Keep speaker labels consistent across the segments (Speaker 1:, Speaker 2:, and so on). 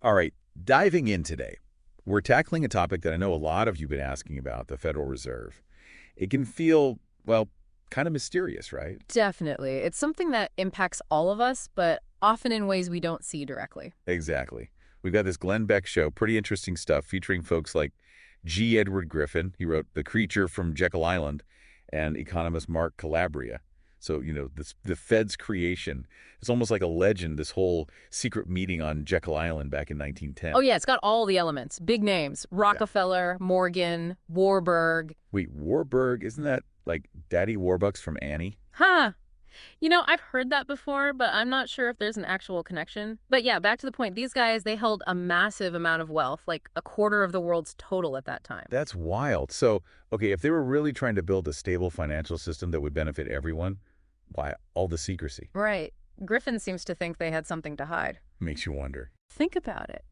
Speaker 1: All right, diving in today, we're tackling a topic that I know a lot of you have been asking about, the Federal Reserve. It can feel, well, kind of mysterious, right?
Speaker 2: Definitely. It's something that impacts all of us, but often in ways we don't see directly.
Speaker 1: Exactly. We've got this Glenn Beck show, pretty interesting stuff, featuring folks like G. Edward Griffin. He wrote The Creature from Jekyll Island, and economist Mark Calabria. So, the Fed's creation. It's almost like a legend, this whole secret meeting on Jekyll Island back in
Speaker 2: Oh
Speaker 1: 1910.
Speaker 2: yeah, it's got all the elements. Big names.
Speaker 1: Yeah.
Speaker 2: Rockefeller, Morgan, Warburg.
Speaker 1: Wait, Warburg, isn't that like Daddy Warbucks from Annie?
Speaker 2: Huh. I've heard that before, but I'm not sure if there's an actual connection. But yeah, back to the point. These guys, they held a massive amount of wealth, like a quarter of the world's total at that time.
Speaker 1: That's wild. So, okay, if they were really trying to build a stable financial system that would benefit everyone, why all the secrecy?
Speaker 2: Right. Griffin seems to think they had something to hide.
Speaker 1: Makes you wonder.
Speaker 2: Think about it.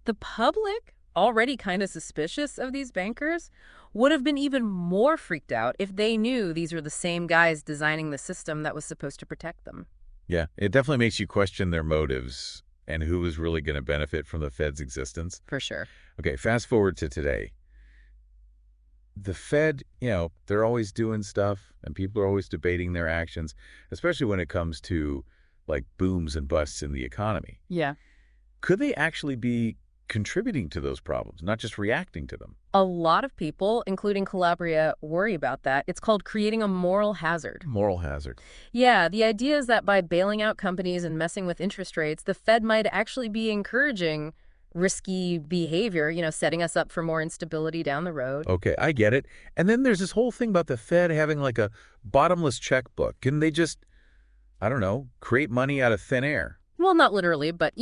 Speaker 2: The public, already kind of suspicious of these bankers, would have been even more freaked out if they knew these were the same guys designing the system that was supposed to protect them.
Speaker 1: Yeah, it definitely makes you question their motives and who is really going to benefit from the Fed's existence.
Speaker 2: For sure.
Speaker 1: Okay, fast forward to today. The Fed, they're always doing stuff and people are always debating their actions, especially when it comes to like booms and busts in the economy.
Speaker 2: Yeah.
Speaker 1: Could they actually be contributing to those problems, not just reacting to them?
Speaker 2: A lot of people, including Calabria, worry about that. It's called creating a moral hazard.
Speaker 1: Moral hazard.
Speaker 2: Yeah, the idea is that by bailing out companies and messing with interest rates, the Fed might actually be encouraging risky behavior, setting us up for more instability down the road.
Speaker 1: Okay, I get it. And then there's this whole thing about the Fed having like a bottomless checkbook. Can they just, I don't know, create money out of thin air?
Speaker 2: Well, not literally, but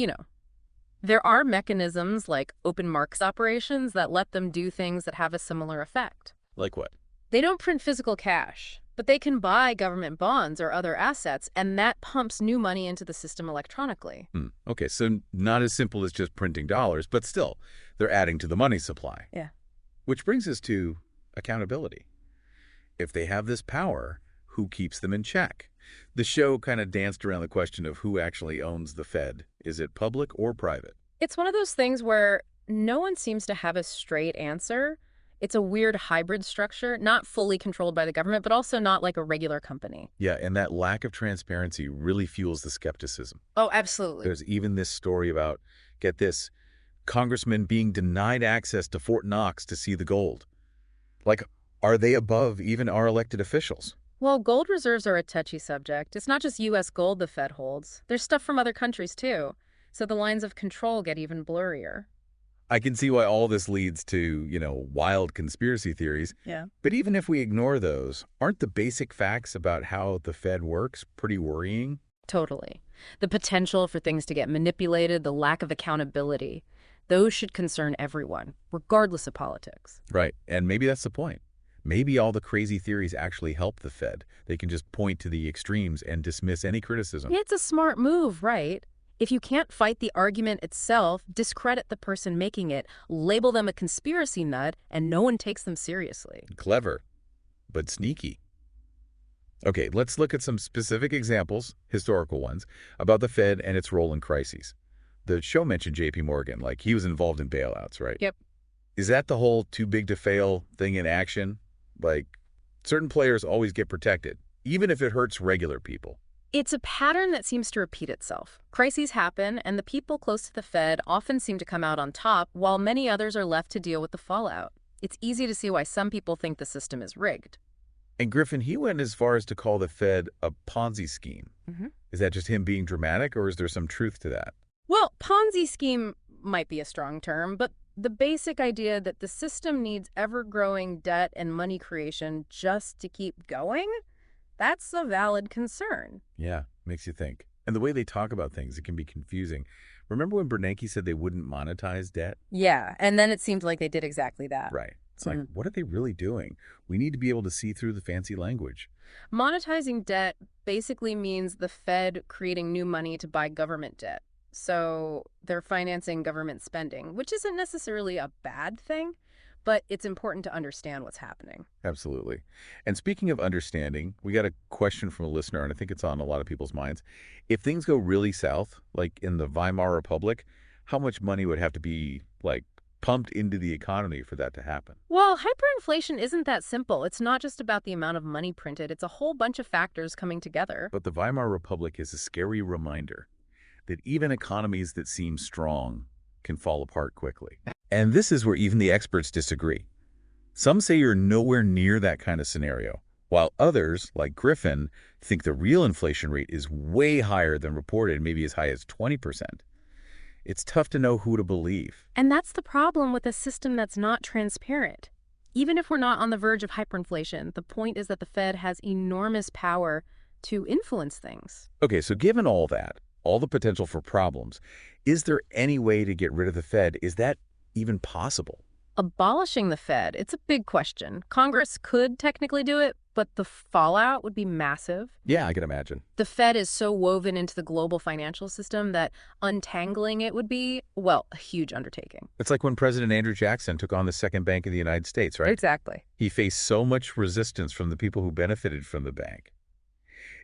Speaker 2: there are mechanisms like open markets operations that let them do things that have a similar effect.
Speaker 1: Like what?
Speaker 2: They don't print physical cash, but they can buy government bonds or other assets, and that pumps new money into the system electronically.
Speaker 1: Okay, so not as simple as just printing dollars, but still, they're adding to the money supply.
Speaker 2: Yeah.
Speaker 1: Which brings us to accountability. If they have this power, who keeps them in check? The show kind of danced around the question of who actually owns the Fed. Is it public or private?
Speaker 2: It's one of those things where no one seems to have a straight answer. It's a weird hybrid structure, not fully controlled by the government, but also not like a regular company.
Speaker 1: Yeah, and that lack of transparency really fuels the skepticism.
Speaker 2: Oh, absolutely.
Speaker 1: There's even this story about, get this, congressmen being denied access to Fort Knox to see the gold. Like, are they above even our elected officials?
Speaker 2: Well, gold reserves are a touchy subject. It's not just U.S. gold the Fed holds. There's stuff from other countries, too. So the lines of control get even blurrier.
Speaker 1: I can see why all this leads to, wild conspiracy theories.
Speaker 2: Yeah.
Speaker 1: But even if we ignore those, aren't the basic facts about how the Fed works pretty worrying?
Speaker 2: Totally. The potential for things to get manipulated, the lack of accountability, those should concern everyone, regardless of politics.
Speaker 1: Right, and maybe that's the point. Maybe all the crazy theories actually help the Fed. They can just point to the extremes and dismiss any criticism.
Speaker 2: It's a smart move, right? If you can't fight the argument itself, discredit the person making it, label them a conspiracy nut, and no one takes them seriously.
Speaker 1: Clever, but sneaky. Okay, let's look at some specific examples, historical ones, about the Fed and its role in crises. The show mentioned J.P. Morgan, like he was involved in bailouts, right?
Speaker 2: Yep.
Speaker 1: Is that the whole too big to fail thing in action? Like, certain players always get protected, even if it hurts regular people.
Speaker 2: It's a pattern that seems to repeat itself. Crises happen, and the people close to the Fed often seem to come out on top, while many others are left to deal with the fallout. It's easy to see why some people think the system is rigged.
Speaker 1: And Griffin, he went as far as to call the Fed a Ponzi scheme.
Speaker 2: Mhm.
Speaker 1: Is that just him being dramatic, or is there some truth to that?
Speaker 2: Well, Ponzi scheme might be a strong term, but the basic idea that the system needs ever-growing debt and money creation just to keep going, that's a valid concern.
Speaker 1: Yeah, makes you think. And the way they talk about things, it can be confusing. Remember when Bernanke said they wouldn't monetize debt?
Speaker 2: Yeah, and then it seemed like they did exactly that.
Speaker 1: Right. It's like, what are they really doing? We need to be able to see through the fancy language.
Speaker 2: Monetizing debt basically means the Fed creating new money to buy government debt. So they're financing government spending, which isn't necessarily a bad thing, but it's important to understand what's happening.
Speaker 1: Absolutely. And speaking of understanding, we got a question from a listener, and I think it's on a lot of people's minds. If things go really south, like in the Weimar Republic, How much money would have to be, like, pumped into the economy for that to happen?
Speaker 2: Well, hyperinflation isn't that simple. It's not just about the amount of money printed. It's a whole bunch of factors coming together.
Speaker 1: But the Weimar Republic is a scary reminder that even economies that seem strong can fall apart quickly. And this is where even the experts disagree. Some say you're nowhere near that kind of scenario, while others, like Griffin, think the real inflation rate is way higher than reported, maybe as high as 20%. It's tough to know who to believe.
Speaker 2: And that's the problem with a system that's not transparent. Even if we're not on the verge of hyperinflation, the point is that the Fed has enormous power to influence things.
Speaker 1: Okay, so given all that, all the potential for problems, is there any way to get rid of the Fed? Is that even possible?
Speaker 2: Abolishing the Fed, it's a big question. Congress could technically do it, but the fallout would be massive.
Speaker 1: Yeah, I can imagine.
Speaker 2: The Fed is so woven into the global financial system that untangling it would be, well, a huge undertaking.
Speaker 1: It's like when President Andrew Jackson took on the second bank of the United States, right?
Speaker 2: Exactly.
Speaker 1: He faced so much resistance from the people who benefited from the bank.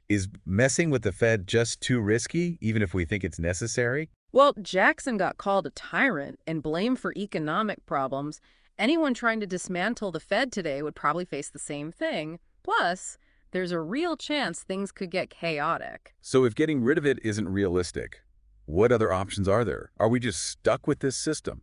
Speaker 1: Is messing with the Fed just too risky, even if we think it's necessary?
Speaker 2: Well, Jackson got called a tyrant and blamed for economic problems. Anyone trying to dismantle the Fed today would probably face the same thing. Plus, there's a real chance things could get chaotic.
Speaker 1: So if getting rid of it isn't realistic, what other options are there? Are we just stuck with this system?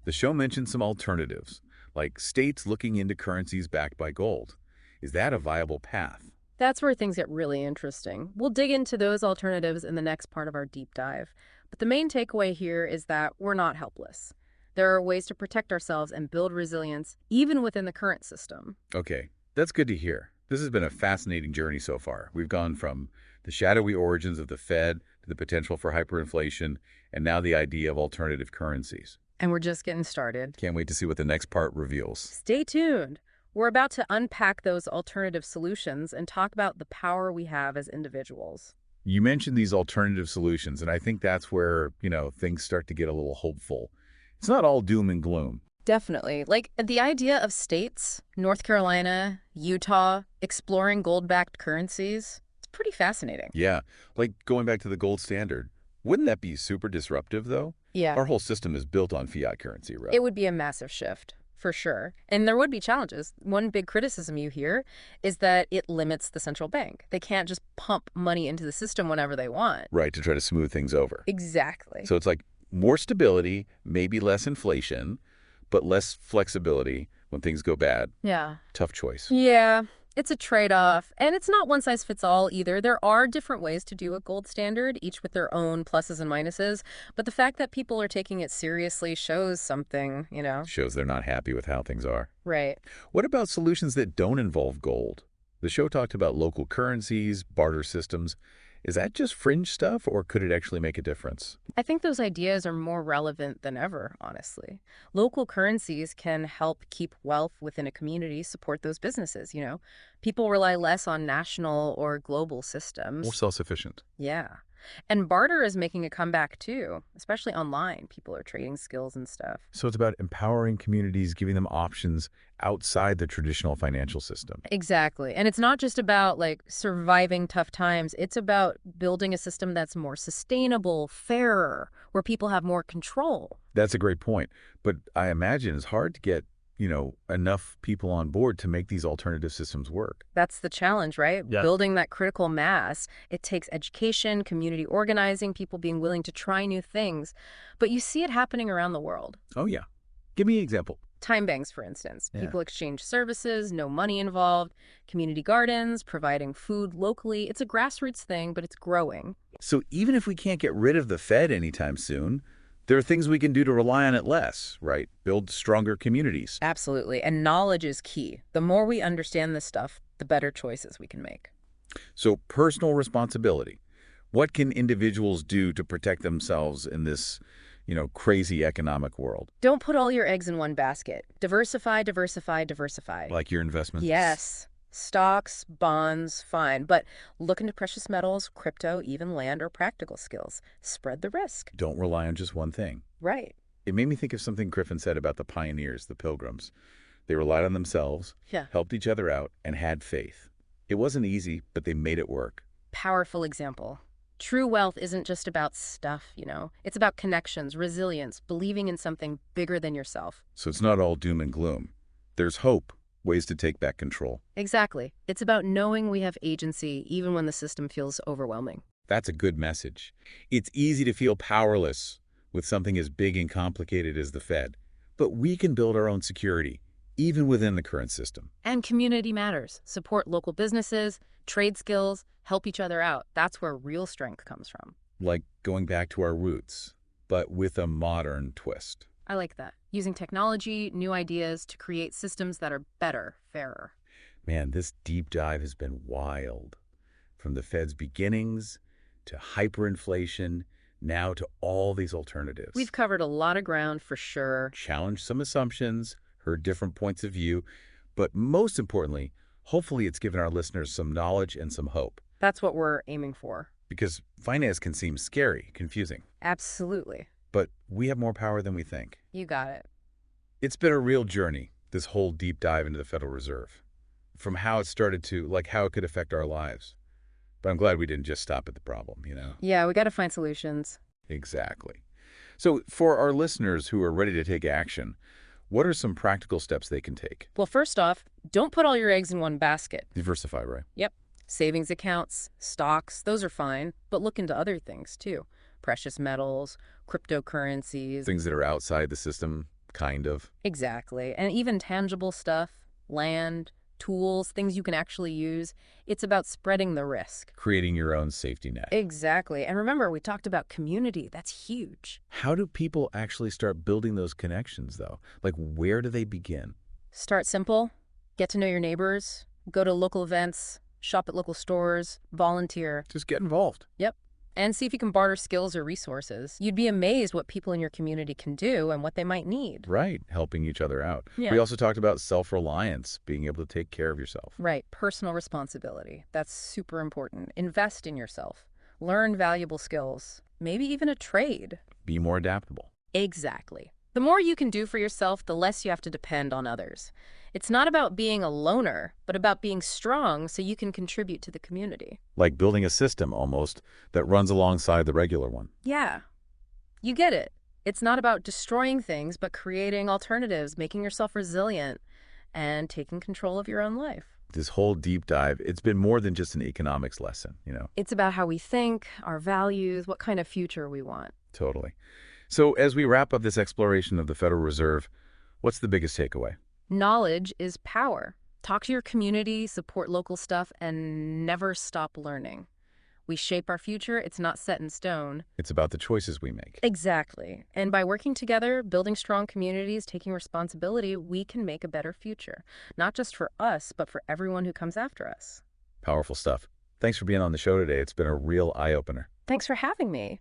Speaker 1: The show mentioned some alternatives, like states looking into currencies backed by gold. Is that a viable path?
Speaker 2: That's where things get really interesting. We'll dig into those alternatives in the next part of our deep dive. But the main takeaway here is that we're not helpless. There are ways to protect ourselves and build resilience, even within the current system.
Speaker 1: Okay, that's good to hear. This has been a fascinating journey so far. We've gone from the shadowy origins of the Fed to the potential for hyperinflation, and now the idea of alternative currencies.
Speaker 2: And we're just getting started.
Speaker 1: Can't wait to see what the next part reveals.
Speaker 2: Stay tuned. We're about to unpack those alternative solutions and talk about the power we have as individuals.
Speaker 1: You mentioned these alternative solutions, and I think that's where, things start to get a little hopeful. It's not all doom and gloom.
Speaker 2: Definitely. Like the idea of states, North Carolina, Utah, exploring gold-backed currencies, it's pretty fascinating.
Speaker 1: Yeah, like going back to the gold standard. Wouldn't that be super disruptive, though?
Speaker 2: Yeah.
Speaker 1: Our whole system is built on fiat currency, right?
Speaker 2: It would be a massive shift, for sure. And there would be challenges. One big criticism you hear is that it limits the central bank. They can't just pump money into the system whenever they want.
Speaker 1: Right, to try to smooth things over.
Speaker 2: Exactly.
Speaker 1: So it's like more stability, maybe less inflation, but less flexibility when things go bad.
Speaker 2: Yeah.
Speaker 1: Tough choice.
Speaker 2: Yeah. It's a trade-off, and it's not one size fits all either. There are different ways to do a gold standard, each with their own pluses and minuses, but the fact that people are taking it seriously shows something,
Speaker 1: Shows they're not happy with how things are.
Speaker 2: Right.
Speaker 1: What about solutions that don't involve gold? The show talked about local currencies, barter systems. Is that just fringe stuff, or could it actually make a difference?
Speaker 2: I think those ideas are more relevant than ever, honestly. Local currencies can help keep wealth within a community, support those businesses, People rely less on national or global systems.
Speaker 1: More self-sufficient.
Speaker 2: Yeah. And barter is making a comeback too, especially online. People are trading skills and stuff.
Speaker 1: So it's about empowering communities, giving them options outside the traditional financial system.
Speaker 2: Exactly. And it's not just about surviving tough times. It's about building a system that's more sustainable, fairer, where people have more control.
Speaker 1: That's a great point. But I imagine it's hard to get enough people on board to make these alternative systems work.
Speaker 2: That's the challenge, right?
Speaker 1: Yeah.
Speaker 2: Building that critical mass. It takes education, community organizing, people being willing to try new things. But you see it happening around the world.
Speaker 1: Oh, yeah. Give me an example.
Speaker 2: Time banks, for instance.
Speaker 1: Yeah.
Speaker 2: People exchange services, no money involved. Community gardens, providing food locally. It's a grassroots thing, but it's growing.
Speaker 1: So even if we can't get rid of the Fed anytime soon, there are things we can do to rely on it less, right? Build stronger communities.
Speaker 2: Absolutely. And knowledge is key. The more we understand this stuff, the better choices we can make.
Speaker 1: So personal responsibility. What can individuals do to protect themselves in this, crazy economic world?
Speaker 2: Don't put all your eggs in one basket. Diversify, diversify, diversify.
Speaker 1: Like your investments?
Speaker 2: Yes. Stocks, bonds, fine. But look into precious metals, crypto, even land or practical skills. Spread the risk.
Speaker 1: Don't rely on just one thing.
Speaker 2: Right.
Speaker 1: It made me think of something Griffin said about the pioneers, the pilgrims. They relied on themselves,
Speaker 2: Yeah.
Speaker 1: helped each other out, and had faith. It wasn't easy, but they made it work.
Speaker 2: Powerful example. True wealth isn't just about stuff, you know. It's about connections, resilience, believing in something bigger than yourself.
Speaker 1: So it's not all doom and gloom. There's hope, ways to take back control.
Speaker 2: Exactly. It's about knowing we have agency even when the system feels overwhelming.
Speaker 1: That's a good message. It's easy to feel powerless with something as big and complicated as the Fed. But we can build our own security, even within the current system.
Speaker 2: And community matters. Support local businesses, trade skills, help each other out. That's where real strength comes from.
Speaker 1: Like going back to our roots, but with a modern twist.
Speaker 2: I like that. Using technology, new ideas to create systems that are better, fairer.
Speaker 1: Man, this deep dive has been wild. From the Fed's beginnings to hyperinflation, now to all these alternatives.
Speaker 2: We've covered a lot of ground for sure.
Speaker 1: Challenged some assumptions, heard different points of view, but most importantly, hopefully it's given our listeners some knowledge and some hope.
Speaker 2: That's what we're aiming for.
Speaker 1: Because finance can seem scary, confusing,
Speaker 2: Absolutely.
Speaker 1: but we have more power than we think.
Speaker 2: You got it.
Speaker 1: It's been a real journey, this whole deep dive into the Federal Reserve, from how it started to, like, how it could affect our lives. But I'm glad we didn't just stop at the problem, you know?
Speaker 2: Yeah, we got to find solutions.
Speaker 1: Exactly. So for our listeners who are ready to take action, what are some practical steps they can take?
Speaker 2: Well, first off, don't put all your eggs in one basket.
Speaker 1: Diversify, right?
Speaker 2: Yep. Savings accounts, stocks, those are fine, but look into other things too. Precious metals, cryptocurrencies.
Speaker 1: Things that are outside the system, kind of.
Speaker 2: Exactly. And even tangible stuff, land, tools, things you can actually use. It's about spreading the risk.
Speaker 1: Creating your own safety net.
Speaker 2: Exactly. And remember, we talked about community. That's huge.
Speaker 1: How do people actually start building those connections, though? Like, where do they begin?
Speaker 2: Start simple. Get to know your neighbors. Go to local events. Shop at local stores. Volunteer.
Speaker 1: Just get involved.
Speaker 2: Yep. And see if you can barter skills or resources. You'd be amazed what people in your community can do and what they might need.
Speaker 1: Right, helping each other out.
Speaker 2: Yeah.
Speaker 1: We also talked about self-reliance, being able to take care of yourself.
Speaker 2: Right. Personal responsibility. That's super important. Invest in yourself. Learn valuable skills. Maybe even a trade.
Speaker 1: Be more adaptable.
Speaker 2: Exactly. The more you can do for yourself, the less you have to depend on others. It's not about being a loner, but about being strong so you can contribute to the community.
Speaker 1: Like building a system, almost, that runs alongside the regular one.
Speaker 2: Yeah. You get it. It's not about destroying things, but creating alternatives, making yourself resilient, and taking control of your own life.
Speaker 1: This whole deep dive, it's been more than just an economics lesson, you know?
Speaker 2: It's about how we think, our values, what kind of future we want.
Speaker 1: Totally. So as we wrap up this exploration of the Federal Reserve, what's the biggest takeaway?
Speaker 2: Knowledge is power. Talk to your community, support local stuff, and never stop learning. We shape our future. It's not set in stone.
Speaker 1: It's about the choices we make.
Speaker 2: Exactly. And by working together, building strong communities, taking responsibility, we can make a better future. Not just for us, but for everyone who comes after us.
Speaker 1: Powerful stuff. Thanks for being on the show today. It's been a real eye-opener.
Speaker 2: Thanks for having me.